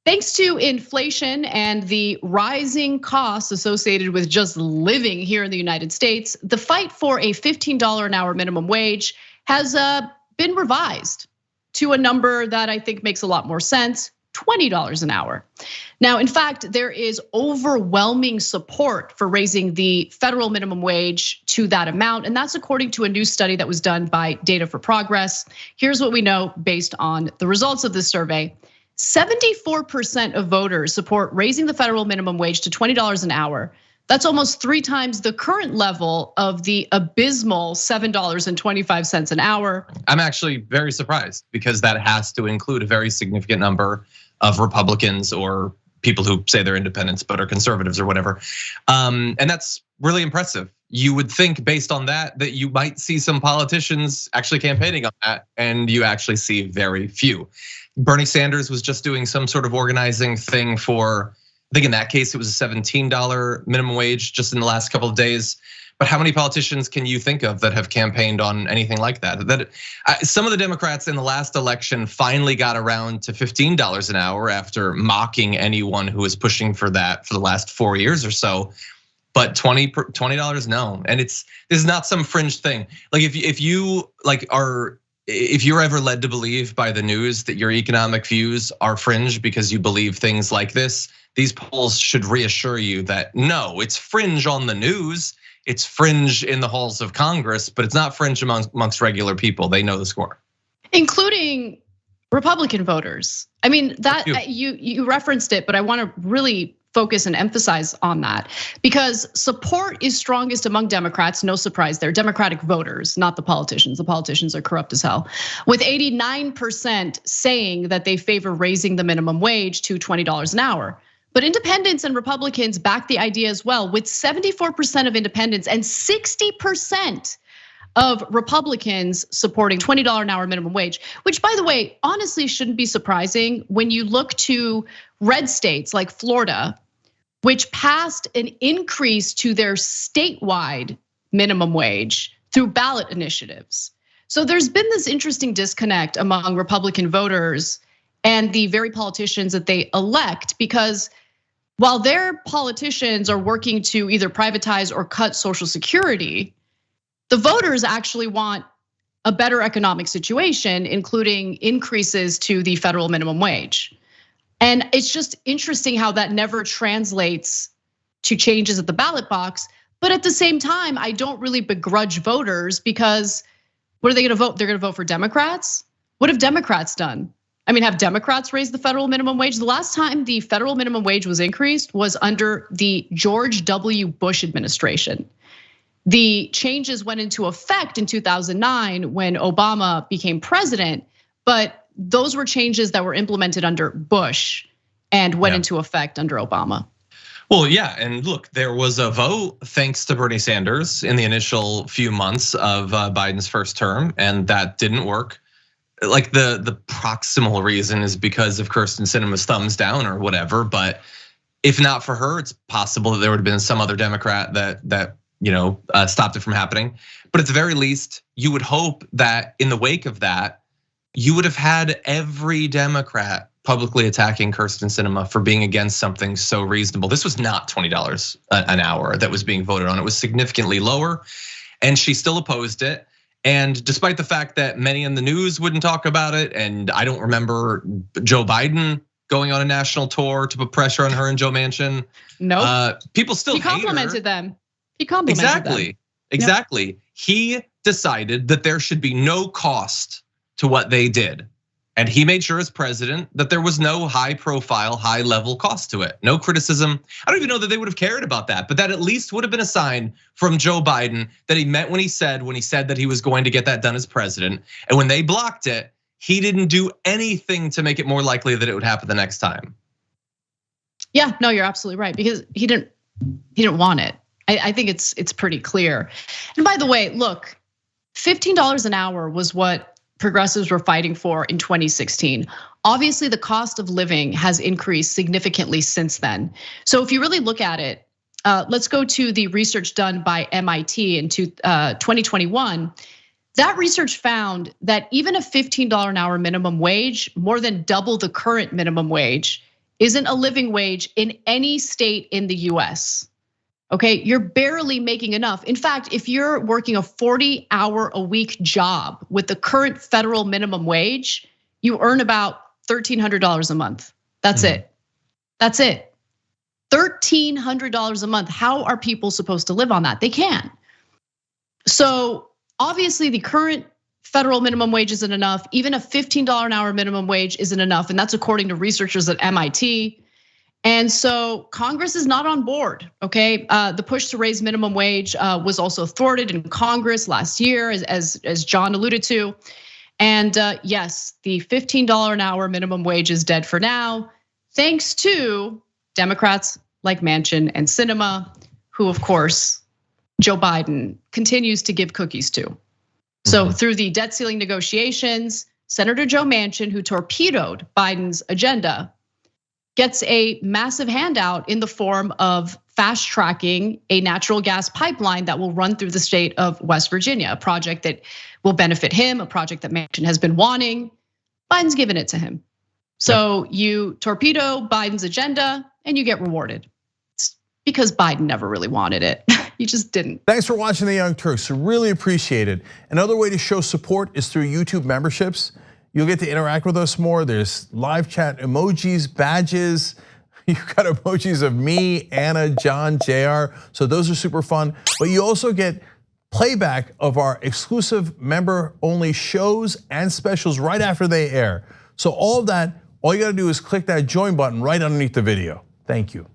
Thanks to inflation and the rising costs associated with just living here in the United States, the fight for a $15 an hour minimum wage has been revised to a number that I think makes a lot more sense, $20 an hour. Now, in fact, there is overwhelming support for raising the federal minimum wage to that amount, and that's according to a new study that was done by Data for Progress. Here's what we know based on the results of this survey. 74% of voters support raising the federal minimum wage to $20 an hour. That's almost 3 times the current level of the abysmal $7.25 an hour. I'm actually very surprised because that has to include a very significant number of Republicans or people who say they're independents but are conservatives or whatever. And that's really impressive. You would think based on that you might see some politicians actually campaigning on that, and you actually see very few. Bernie Sanders was just doing some sort of organizing thing for, I think in that case, it was a $17 minimum wage just in the last couple of days. But how many politicians can you think of that have campaigned on anything like that? Some of the Democrats in the last election finally got around to $15 an hour after mocking anyone who was pushing for that for the last 4 years or so. But $20, no. And this is not some fringe thing. Like if you're ever led to believe by the news that your economic views are fringe because you believe things like this, these polls should reassure you that no, it's fringe on the news, it's fringe in the halls of Congress, but it's not fringe amongst regular people. They know the score. Including Republican voters. I mean, that you referenced it, but I want to really focus and emphasize on that because support is strongest among Democrats. No surprise there, Democratic voters, not the politicians. The politicians are corrupt as hell. With 89% saying that they favor raising the minimum wage to $20 an hour. But independents and Republicans back the idea as well, with 74% of independents and 60% of Republicans supporting $20 an hour minimum wage, which by the way, honestly shouldn't be surprising when you look to red states like Florida, which passed an increase to their statewide minimum wage through ballot initiatives. So there's been this interesting disconnect among Republican voters and the very politicians that they elect, because while their politicians are working to either privatize or cut Social Security, the voters actually want a better economic situation, including increases to the federal minimum wage. And it's just interesting how that never translates to changes at the ballot box. But at the same time, I don't really begrudge voters because what are they gonna vote? They're gonna vote for Democrats? What have Democrats done? I mean, have Democrats raised the federal minimum wage? The last time the federal minimum wage was increased was under the George W. Bush administration. The changes went into effect in 2009 when Obama became president, but those were changes that were implemented under Bush and went into effect under Obama. Well, yeah, and look, there was a vote thanks to Bernie Sanders in the initial few months of Biden's first term, and that didn't work. Like the proximal reason is because of Kyrsten Sinema's thumbs down or whatever, but if not for her, it's possible that there would have been some other Democrat that stopped it from happening. But at the very least, you would hope that in the wake of that, you would have had every Democrat publicly attacking Kyrsten Sinema for being against something so reasonable. This was not $20 an hour that was being voted on. It was significantly lower, and she still opposed it. And despite the fact that many in the news wouldn't talk about it, and I don't remember Joe Biden going on a national tour to put pressure on her and Joe Manchin. No, people still he complimented them. He complimented them. Exactly. Yep. He decided that there should be no cost to what they did. And he made sure as president that there was no high profile, high level cost to it. No criticism. I don't even know that they would have cared about that, but that at least would have been a sign from Joe Biden that he meant when he said that he was going to get that done as president. And when they blocked it, he didn't do anything to make it more likely that it would happen the next time. Yeah, no, you're absolutely right, because he didn't want it. I think it's pretty clear. And by the way, look, $15 an hour was what progressives were fighting for in 2016. Obviously, the cost of living has increased significantly since then. So if you really look at it, let's go to the research done by MIT in 2021. That research found that even a $15 an hour minimum wage, more than double the current minimum wage, isn't a living wage in any state in the US. Okay, you're barely making enough. In fact, if you're working a 40-hour-a-week job with the current federal minimum wage, you earn about $1,300 a month. That's it. That's it. $1,300 a month. How are people supposed to live on that? They can't. So obviously the current federal minimum wage isn't enough. Even a $15 an hour minimum wage isn't enough. And that's according to researchers at MIT. And so Congress is not on board, okay? The push to raise minimum wage was also thwarted in Congress last year, as John alluded to. And yes, the $15 an hour minimum wage is dead for now, thanks to Democrats like Manchin and Sinema, who of course, Joe Biden continues to give cookies to. So through the debt ceiling negotiations, Senator Joe Manchin, who torpedoed Biden's agenda, gets a massive handout in the form of fast tracking a natural gas pipeline that will run through the state of West Virginia, a project that will benefit him, a project that Manchin has been wanting. Biden's given it to him. So you torpedo Biden's agenda and you get rewarded. It's because Biden never really wanted it. He just didn't. Thanks for watching The Young Turks, really appreciate it. Another way to show support is through YouTube memberships. You'll get to interact with us more. There's live chat emojis, badges. You've got emojis of me, Anna, John, JR. So those are super fun. But you also get playback of our exclusive member-only shows and specials right after they air. So all of that, all you gotta do is click that join button right underneath the video. Thank you.